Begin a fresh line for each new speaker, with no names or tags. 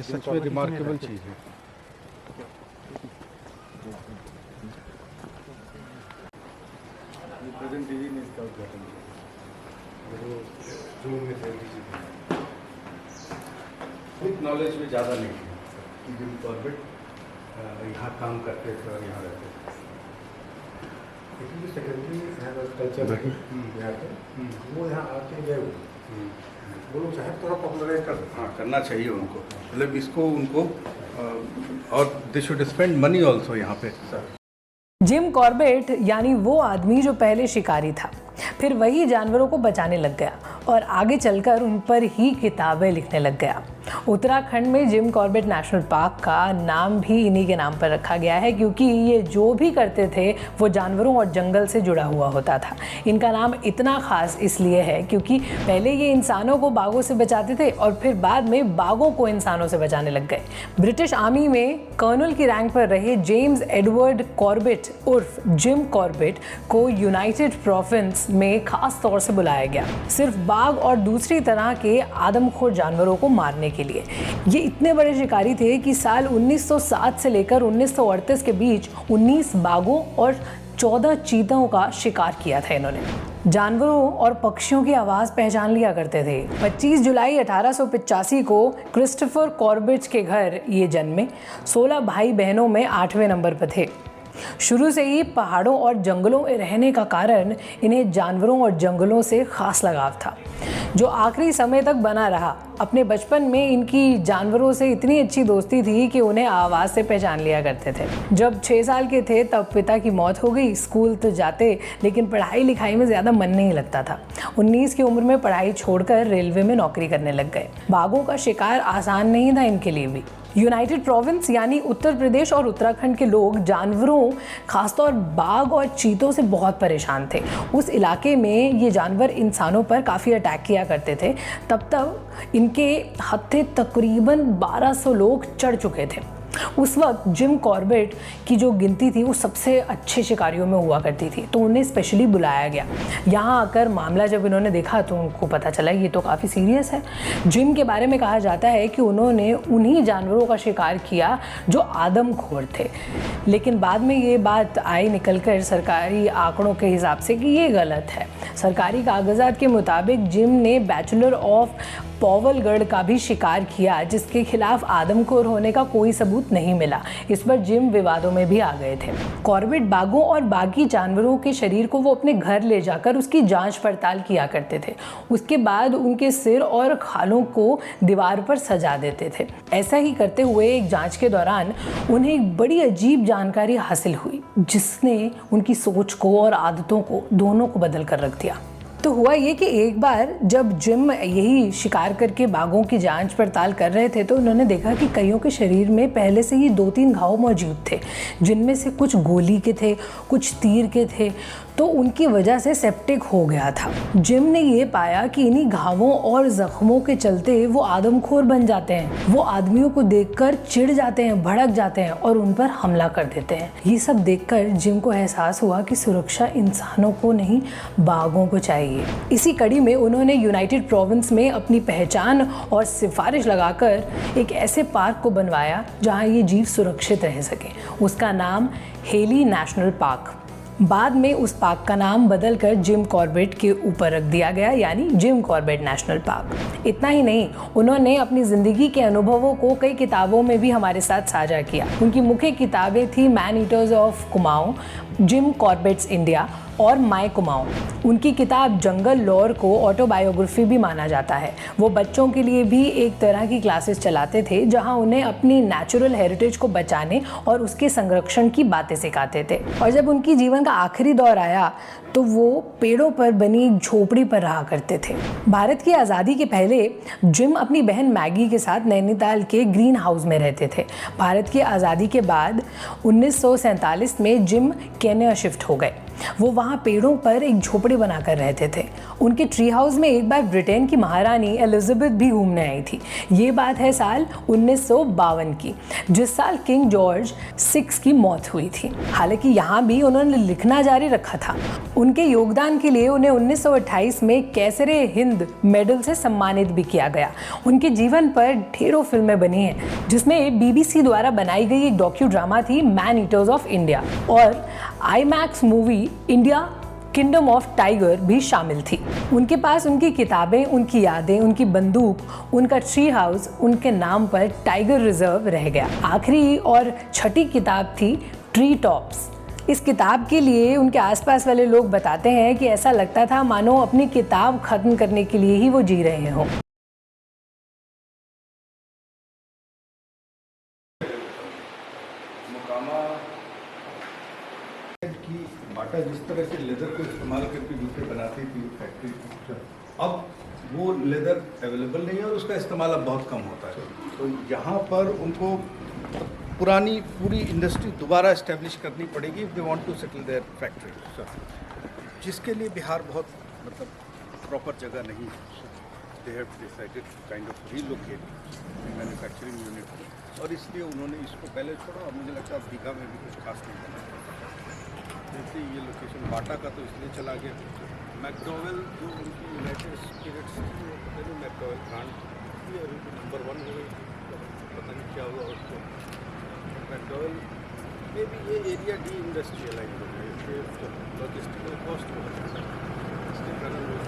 ये सच में रिमार्केबल चीज़ है। प्रेजेंट टीवी में इसका उद्घाटन किया, वो जून में नॉलेज में ज़्यादा नहीं है कि जिम कॉर्बेट यहाँ काम करते थे और यहाँ रहते थे।
सेक्रेटरी कल्चर यहाँ पे वो यहाँ आके गए वो लोग चाहे थोड़ा पॉपुलराइज कर
हाँ, करना चाहिए उनको, मतलब इसको उनको और they should spend money also यहाँ पे।
जिम कॉर्बेट यानी वो आदमी जो पहले शिकारी था, फिर वही जानवरों को बचाने लग गया और आगे चलकर उन पर ही किताबें लिखने लग गया। उत्तराखंड में जिम कॉर्बेट नेशनल पार्क का नाम भी इन्हीं के नाम पर रखा गया है, क्योंकि ये जो भी करते थे वो जानवरों और जंगल से जुड़ा हुआ होता था। इनका नाम इतना खास इसलिए है क्योंकि पहले ये इंसानों को बाघों से बचाते थे और फिर बाद में बाघों को इंसानों से बचाने लग गए। ब्रिटिश आर्मी में कर्नल की रैंक पर रहे जेम्स एडवर्ड कॉर्बेट उर्फ जिम कॉर्बेट को यूनाइटेड प्रोविंस में खास तौर से बुलाया गया, सिर्फ बाघ और दूसरी तरह के आदमखोर जानवरों को मारने के लिए। ये इतने बड़े शिकारी थे कि साल 1907 से लेकर 1938 के बीच 19 बाघों और 14 चीतों का शिकार किया था इन्होंने। जानवरों और पक्षियों की आवाज़ पहचान लिया करते थे। 25 जुलाई 1885 को क्रिस्टोफर कॉर्बेट के घर ये जन्मे। 16 भाई बहनों में 8वें नंबर पर थे। शुरू से ही पहाड़ों और जंगलों में रहने का कारण इन्हें जानवरों और जंगलों से खास लगाव था, जो आखिरी समय तक बना रहा। अपने बचपन में इनकी जानवरों से इतनी अच्छी दोस्ती थी कि उन्हें आवाज़ से पहचान लिया करते थे। जब 6 साल के थे तब पिता की मौत हो गई। स्कूल तो जाते, लेकिन पढ़ाई लिखाई में ज़्यादा मन नहीं लगता था। 19 की उम्र में पढ़ाई छोड़कर रेलवे में नौकरी करने लग गए। बाघों का शिकार आसान नहीं था इनके लिए भी। यूनाइटेड प्रोविंस यानी उत्तर प्रदेश और उत्तराखंड के लोग जानवरों, खासतौर बाघ और चीतों से बहुत परेशान थे। उस इलाके में ये जानवर इंसानों पर काफ़ी अटैक किया करते थे। तब तक इनके हत्थे तकरीबन 1200 लोग चढ़ चुके थे। उस वक्त जिम कॉर्बेट की जो गिनती थी वो सबसे अच्छे शिकारियों में हुआ करती थी, तो उन्हें स्पेशली बुलाया गया। यहाँ आकर मामला जब इन्होंने देखा तो उनको पता चला ये तो काफ़ी सीरियस है। जिम के बारे में कहा जाता है कि उन्होंने उन्हीं जानवरों का शिकार किया जो आदमखोर थे, लेकिन बाद में ये बात आई निकलकर सरकारी आंकड़ों के हिसाब से कि ये गलत है। सरकारी कागजात के मुताबिक जिम ने बैचलर ऑफ पॉवलगढ़ का भी शिकार किया, जिसके खिलाफ आदमखोर होने का कोई सबूत नहीं मिला। इस पर जिम विवादों में भी आ गए थे। कॉर्बेट बाघों और बाकी जानवरों के शरीर को वो अपने घर ले जाकर उसकी जांच पड़ताल किया करते थे। उसके बाद उनके सिर और खालों को दीवार पर सजा देते थे। ऐसा ही करते हुए एक जांच के दौरान उन्हें एक बड़ी अजीब जानकारी हासिल हुई, जिसने उनकी सोच को और आदतों को दोनों को बदल कर रख दिया। तो हुआ ये कि एक बार जब जिम यही शिकार करके बाघों की जांच पड़ताल कर रहे थे तो उन्होंने देखा कि कईयों के शरीर में पहले से ही 2-3 घाव मौजूद थे, जिनमें से कुछ गोली के थे, कुछ तीर के थे, तो उनकी वजह से सेप्टिक हो गया था। जिम ने ये पाया कि इन्हीं घावों और जख्मों के चलते वो आदमखोर बन जाते हैं। वो आदमियों को देखकर चिढ़ जाते हैं, भड़क जाते हैं और उन पर हमला कर देते हैं। ये सब देखकर जिम को एहसास हुआ कि सुरक्षा इंसानों को नहीं, बाघों को चाहिए। इसी कड़ी में उन्होंने यूनाइटेड प्रोविंस में अपनी पहचान और सिफारिश लगाकर एक ऐसे पार्क को बनवाया जहाँ ये जीव सुरक्षित रह सके। उसका नाम हेली नेशनल पार्क। बाद में उस पार्क का नाम बदलकर जिम कॉर्बेट के ऊपर रख दिया गया, यानी जिम कॉर्बेट नेशनल पार्क। इतना ही नहीं, उन्होंने अपनी ज़िंदगी के अनुभवों को कई किताबों में भी हमारे साथ साझा किया। उनकी मुख्य किताबें थी man eaters of Kumaon, gym Corbett's India और माय कुमाऊं। उनकी किताब जंगल लॉर को ऑटोबायोग्राफी भी माना जाता है। वो बच्चों के लिए भी एक तरह की क्लासेस चलाते थे, जहां उन्हें अपनी नेचुरल हेरिटेज को बचाने और उसके संरक्षण की बातें सिखाते थे। और जब उनकी जीवन का आखिरी दौर आया तो वो पेड़ों पर बनी एक झोपड़ी पर रहा करते थे। भारत की आज़ादी के पहले जिम अपनी बहन मैगी के साथ नैनीताल के ग्रीन हाउस में रहते थे। भारत की आज़ादी के बाद 1947 में जिम केन्या शिफ्ट हो गए। वो वहाँ पेड़ों पर एक झोपड़ी बनाकर रहते थे। उनके ट्री हाउस में एक बार ब्रिटेन की महारानी एलिजाबेथ भी घूमने आई थी। ये बात है साल 1952 की, जिस साल किंग जॉर्ज 6 की मौत हुई थी। हालांकि यहाँ भी उन्होंने लिखना जारी रखा था। उनके योगदान के लिए उन्हें 1928 में कैसरे हिंद मेडल से सम्मानित भी किया गया। उनके जीवन पर ढेरों फिल्में बनी हैं, जिसमें BBC द्वारा बनाई गई एक डॉक्यू ड्रामा थी मैन ईटर्स ऑफ इंडिया, और IMAX movie India kingdom of tiger भी शामिल थी। उनके पास उनकी किताबें, उनकी यादें, उनकी बंदूक, उनका ट्री हाउस उनके नाम पर टाइगर रिजर्व रह गया। आखिरी और छठी किताब थी ट्री टॉप्स। इस किताब के लिए उनके आसपास वाले लोग बताते हैं कि ऐसा लगता था मानो अपनी किताब खत्म करने के लिए ही वो जी रहे हों।
कि बाटा जिस तरह से लेदर को इस्तेमाल करके जूते बनाती थी फैक्ट्री, अब वो लेदर अवेलेबल नहीं है और उसका इस्तेमाल अब बहुत कम होता है। तो यहाँ पर उनको पुरानी पूरी इंडस्ट्री दोबारा इस्टेब्लिश करनी पड़ेगी if they want to settle their factory, जिसके लिए बिहार बहुत मतलब प्रॉपर जगह नहीं है। They have decided kind of relocate manufacturing unit, और इसलिए उन्होंने इसको पहले छोड़ा और मुझे लगता है दीघा में भी कुछ खास नहीं बना। जैसे ये लोकेशन बाटा का तो इसलिए चला गया, मैकडॉवेल जो उनकी यूनाइटेड स्पिरिट्स थी वो पता नहीं मैकडॉवेल ब्रांड थी और उनकी नंबर 1 हो गई थी, पता नहीं क्या हुआ उसको। मैकडॉवेल में भी ये एरिया डी इंडस्ट्रियलाइज हो गया, इसलिए लॉजिस्टिकल कॉस्ट हो गया, इसके कारण लोग